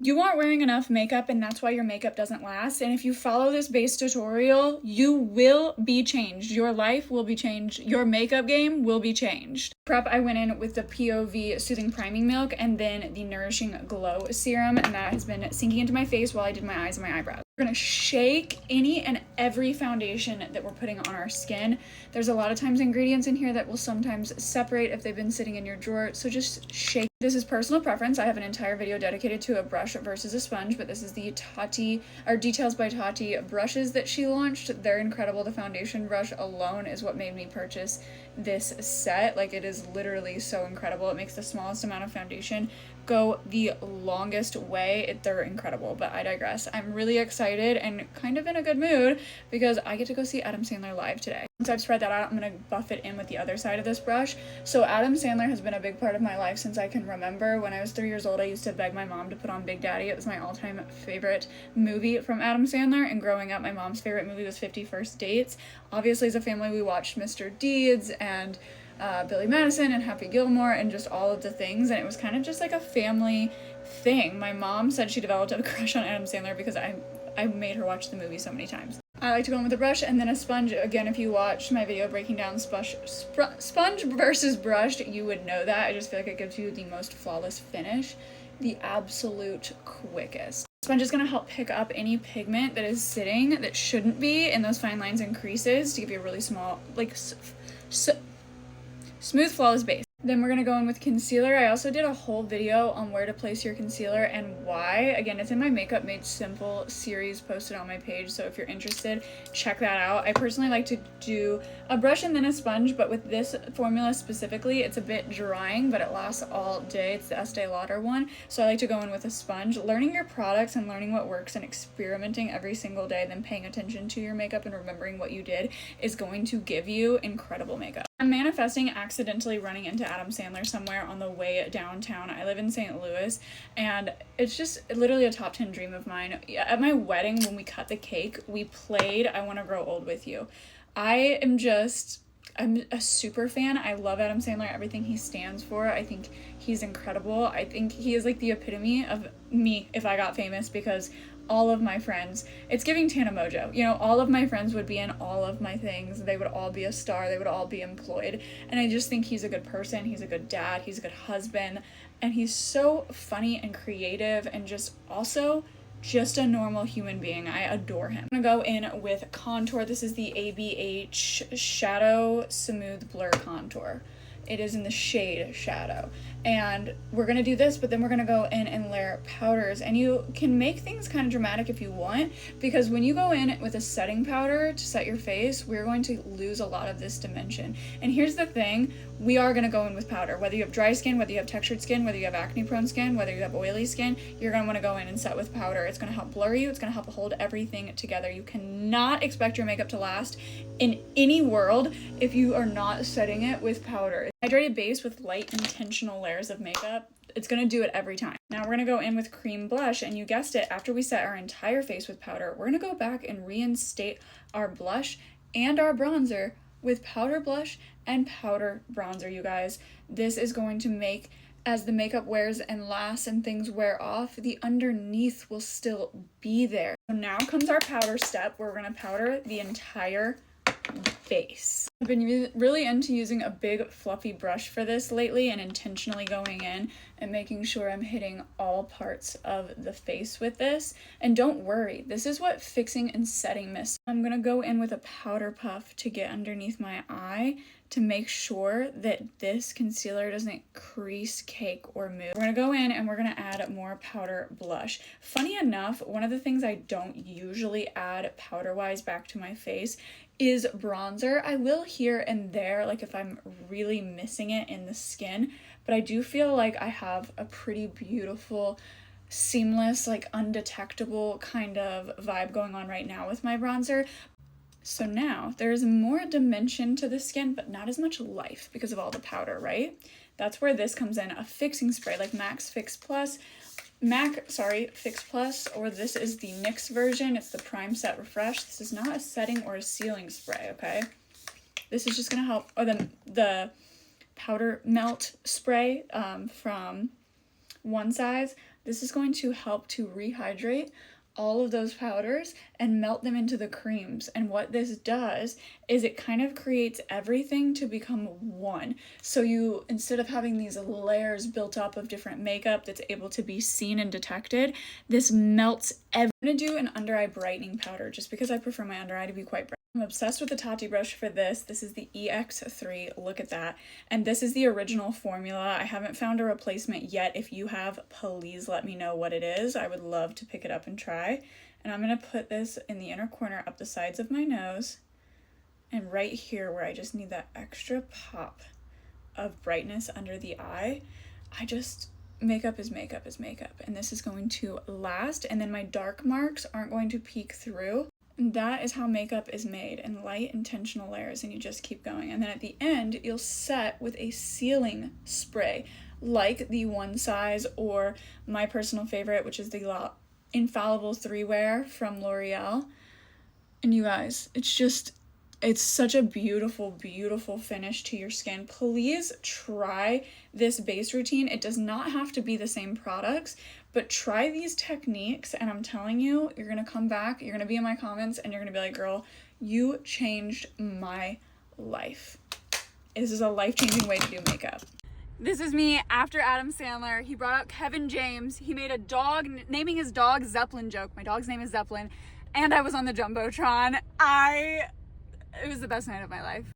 You aren't wearing enough makeup, and that's why your makeup doesn't last. And if you follow this base tutorial, you will be changed. Your life will be changed. Your makeup game will be changed. Prep, I went in with the POV Soothing Priming Milk and then the Nourishing Glow Serum, and that has been sinking into my face while I did my eyes and my eyebrows. We're gonna shake any and every foundation that we're putting on our skin. There's a lot of times ingredients in here that will sometimes separate if they've been sitting in your drawer, so just shake. This is personal preference. I have an entire video dedicated to a brush versus a sponge, but this is the Tati, or Details by Tati brushes that she launched. They're incredible. The foundation brush alone is what made me purchase this set. Like, it is literally so incredible. It makes the smallest amount of foundation go the longest way. They're incredible, but I digress. I'm really excited and kind of in a good mood because I get to go see Adam Sandler live today. Once I've spread that out, I'm going to buff it in with the other side of this brush. So Adam Sandler has been a big part of my life since I can remember. When I was 3 years old, I used to beg my mom to put on Big Daddy. It was my all-time favorite movie from Adam Sandler, and growing up, my mom's favorite movie was 50 First Dates. Obviously, as a family, we watched Mr. Deeds and Billy Madison and Happy Gilmore and just all of the things, and it was kind of just like a family thing. My mom said she developed a crush on Adam Sandler because I made her watch the movie so many times. I like to go in with a brush and then a sponge. Again, if you watched my video breaking down sponge versus brush, you would know that. I just feel like it gives you the most flawless finish, the absolute quickest. Sponge is going to help pick up any pigment that is sitting that shouldn't be in those fine lines and creases to give you a really small, like, smooth, flawless base. Then we're going to go in with concealer. I also did a whole video on where to place your concealer and why. Again, it's in my Makeup Made Simple series posted on my page, so if you're interested, check that out. I personally like to do a brush and then a sponge, but with this formula specifically, it's a bit drying, but it lasts all day. It's the Estee Lauder one, so I like to go in with a sponge. Learning your products and learning what works and experimenting every single day, then paying attention to your makeup and remembering what you did is going to give you incredible makeup. I'm manifesting accidentally running into Adam Sandler somewhere on the way downtown. I live in St. Louis, and it's just literally a top 10 dream of mine. At my wedding, when we cut the cake, we played I Want to Grow Old With You. I'm a super fan. I love Adam Sandler, everything he stands for. I think he's incredible. I think he is like the epitome of me if I got famous, because all of my friends, it's giving Tana Mojo, you know, all of my friends would be in all of my things. They would all be a star. They would all be employed. And I just think he's a good person. He's a good dad. He's a good husband. And he's so funny and creative and just also just a normal human being. I adore him. I'm gonna go in with contour. This is the ABH Shadow Smooth Blur Contour. It is in the shade Shadow. And we're going to do this, but then we're going to go in and layer powders. And you can make things kind of dramatic if you want, because when you go in with a setting powder to set your face, we're going to lose a lot of this dimension. And here's the thing, we are going to go in with powder. Whether you have dry skin, whether you have textured skin, whether you have acne prone skin, whether you have oily skin, you're going to want to go in and set with powder. It's going to help blur you. It's going to help hold everything together. You cannot expect your makeup to last in any world if you are not setting it with powder. Hydrated base with light intentional layers of makeup, it's going to do it every time. Now we're going to go in with cream blush, and you guessed it, after we set our entire face with powder, we're going to go back and reinstate our blush and our bronzer with powder blush and powder bronzer, you guys. This is going to make, as the makeup wears and lasts and things wear off, the underneath will still be there. So now comes our powder step, where we're going to powder the entire face. I've been really into using a big fluffy brush for this lately and intentionally going in and making sure I'm hitting all parts of the face with this. And don't worry, this is what fixing and setting miss. I'm going to go in with a powder puff to get underneath my eye to make sure that this concealer doesn't crease, cake, or move. We're going to go in and we're going to add more powder blush. Funny enough, one of the things I don't usually add powder-wise back to my face is bronzer. I will here and there, like if I'm really missing it in the skin, but I do feel like I have a pretty beautiful, seamless, like undetectable kind of vibe going on right now with my bronzer. So now there's more dimension to the skin, but not as much life because of all the powder, right? That's where this comes in, a fixing spray like Fix Plus, or this is the NYX version. It's the Prime Set Refresh. This is not a setting or a sealing spray, okay? This is just gonna help, or the powder melt spray from One Size. This is going to help to rehydrate all of those powders and melt them into the creams. And what this does is it kind of creates everything to become one. So you, instead of having these layers built up of different makeup that's able to be seen and detected, this melts I'm gonna do an under eye brightening powder just because I prefer my under eye to be quite bright. I'm obsessed with the Tati brush for this. This is the EX3, look at that. And this is the original formula. I haven't found a replacement yet. If you have, please let me know what it is. I would love to pick it up and try. And I'm gonna put this in the inner corner up the sides of my nose and right here where I just need that extra pop of brightness under the eye. Makeup is makeup is makeup, and this is going to last, and then my dark marks aren't going to peek through. And that is how makeup is made, in light intentional layers, and you just keep going. And then at the end, you'll set with a sealing spray, like the One Size, or my personal favorite, which is the Infallible 3-Wear from L'Oreal. And you guys, it's such a beautiful, beautiful finish to your skin. Please try this base routine. It does not have to be the same products, but try these techniques, and I'm telling you, you're gonna come back, you're gonna be in my comments, and you're gonna be like, girl, you changed my life. This is a life-changing way to do makeup. This is me after Adam Sandler. He brought out Kevin James. He made a dog, naming his dog Zeppelin joke. My dog's name is Zeppelin, and I was on the Jumbotron. It was the best night of my life.